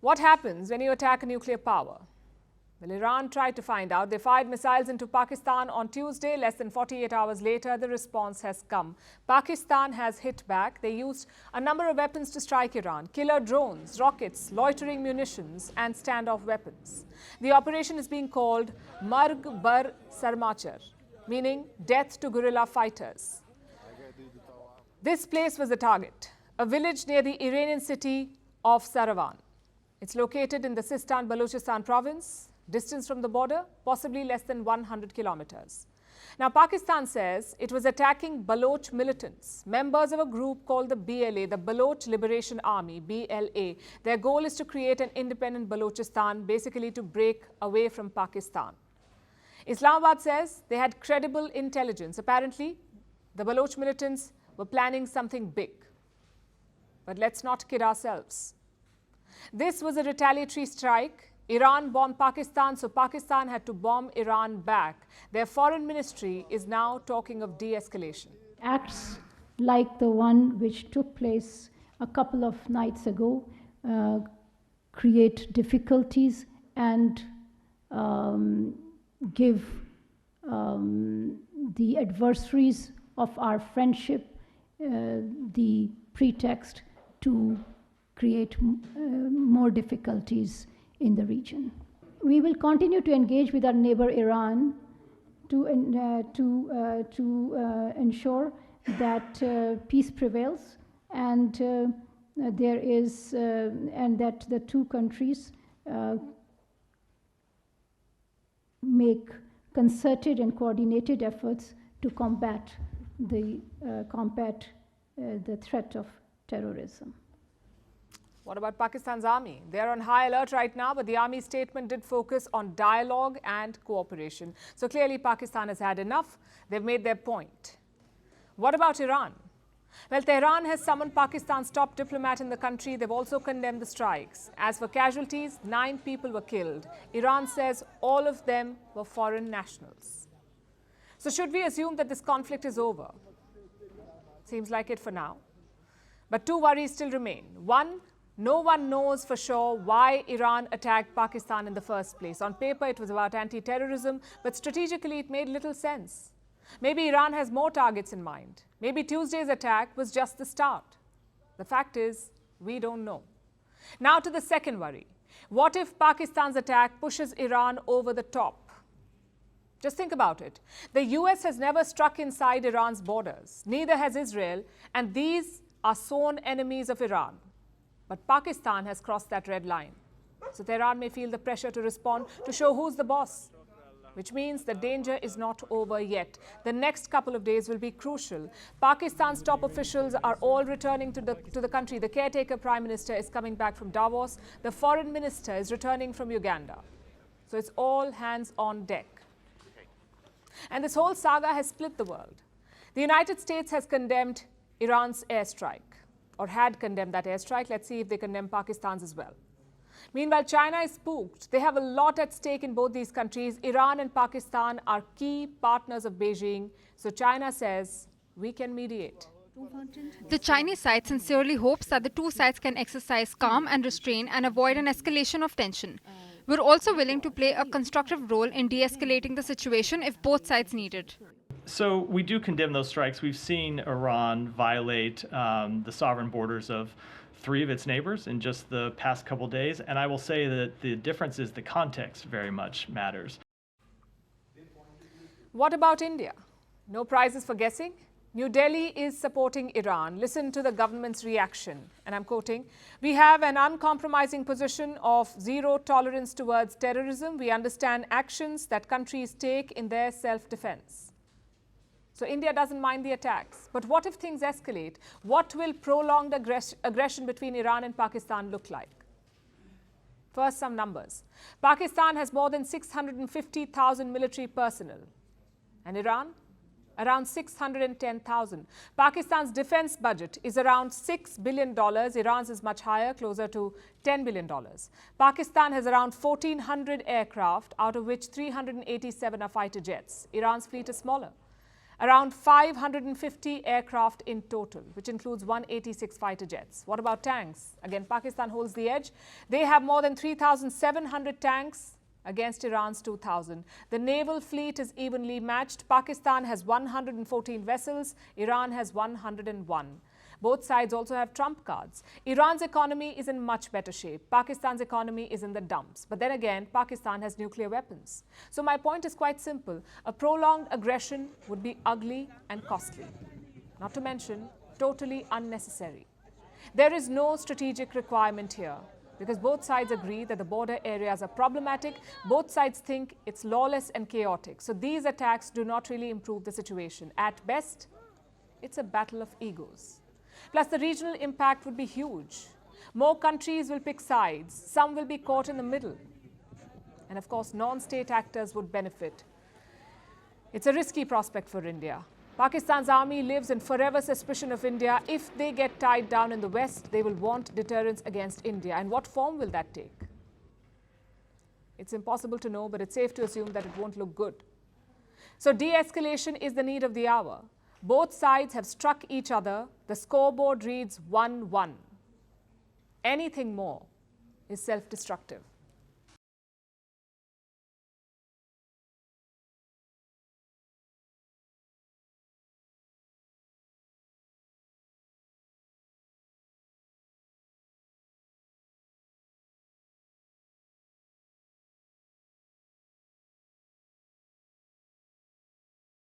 What happens when you attack a nuclear power? Well, Iran tried to find out. They fired missiles into Pakistan on Tuesday. Less than 48 hours later, the response has come. Pakistan has hit back. They used a number of weapons to strike Iran: killer drones, rockets, loitering munitions, and standoff weapons. The operation is being called Marg Bar Sarmachar, meaning death to guerrilla fighters. This place was the target, a village near the Iranian city of Saravan. It's located in the Sistan Balochistan province, distance from the border, possibly less than 100 kilometers. Now, Pakistan says it was attacking Baloch militants, members of a group called the BLA, the Baloch Liberation Army, BLA. Their goal is to create an independent Balochistan, basically to break away from Pakistan. Islamabad says they had credible intelligence. Apparently, the Baloch militants were planning something big. But let's not kid ourselves. This was a retaliatory strike. Iran bombed Pakistan, so Pakistan had to bomb Iran back. Their foreign ministry is now talking of de-escalation. Acts like the one which took place a couple of nights ago create difficulties and give the adversaries of our friendship the pretext to create more difficulties in the region. We will continue to engage with our neighbor Iran to ensure that peace prevails and and that the two countries make concerted and coordinated efforts to combat the threat of terrorism. What about Pakistan's army? They're on high alert right now, but the army statement did focus on dialogue and cooperation. So clearly Pakistan has had enough. They've made their point. What about Iran? Well, Tehran has summoned Pakistan's top diplomat in the country. They've also condemned the strikes. As for casualties, 9 people were killed. Iran says all of them were foreign nationals. So should we assume that this conflict is over? Seems like it for now. But 2 worries still remain. One, no one knows for sure why Iran attacked Pakistan in the first place. On paper, it was about anti-terrorism, but strategically, it made little sense. Maybe Iran has more targets in mind. Maybe Tuesday's attack was just the start. The fact is, we don't know. Now to the second worry. What if Pakistan's attack pushes Iran over the top? Just think about it. The US has never struck inside Iran's borders. Neither has Israel, and these are sworn enemies of Iran. But Pakistan has crossed that red line. So Tehran may feel the pressure to respond to show who's the boss, which means the danger is not over yet. The next couple of days will be crucial. Pakistan's top officials are all returning to the country. The caretaker prime minister is coming back from Davos. The foreign minister is returning from Uganda. So it's all hands on deck. And this whole saga has split the world. The United States has condemned Iran's airstrike, or had condemned that airstrike. Let's see if they condemn Pakistan's as well. Meanwhile, China is spooked. They have a lot at stake in both these countries. Iran and Pakistan are key partners of Beijing. So China says, we can mediate. The Chinese side sincerely hopes that the two sides can exercise calm and restraint and avoid an escalation of tension. We're also willing to play a constructive role in de-escalating the situation if both sides need it. So we do condemn those strikes. We've seen Iran violate the sovereign borders of 3 of its neighbors in just the past couple days. And I will say that the difference is the context very much matters. What about India? No prizes for guessing? New Delhi is supporting Iran. Listen to the government's reaction. And I'm quoting, "We have an uncompromising position of zero tolerance towards terrorism. We understand actions that countries take in their self-defense." So India doesn't mind the attacks. But what if things escalate? What will prolonged aggression between Iran and Pakistan look like? First, some numbers. Pakistan has more than 650,000 military personnel. And Iran? Around 610,000. Pakistan's defense budget is around $6 billion. Iran's is much higher, closer to $10 billion. Pakistan has around 1,400 aircraft, out of which 387 are fighter jets. Iran's fleet is smaller. Around 550 aircraft in total, which includes 186 fighter jets. What about tanks? Again, Pakistan holds the edge. They have more than 3,700 tanks against Iran's 2,000. The naval fleet is evenly matched. Pakistan has 114 vessels. Iran has 101. Both sides also have trump cards. Iran's economy is in much better shape. Pakistan's economy is in the dumps. But then again, Pakistan has nuclear weapons. So my point is quite simple. A prolonged aggression would be ugly and costly. Not to mention, totally unnecessary. There is no strategic requirement here because both sides agree that the border areas are problematic. Both sides think it's lawless and chaotic. So these attacks do not really improve the situation. At best, it's a battle of egos. Plus, the regional impact would be huge. More countries will pick sides. Some will be caught in the middle. And of course, non-state actors would benefit. It's a risky prospect for India. Pakistan's army lives in forever suspicion of India. If they get tied down in the West, they will want deterrence against India. And what form will that take? It's impossible to know, but it's safe to assume that it won't look good. So de-escalation is the need of the hour. Both sides have struck each other. The scoreboard reads 1-1. Anything more is self-destructive.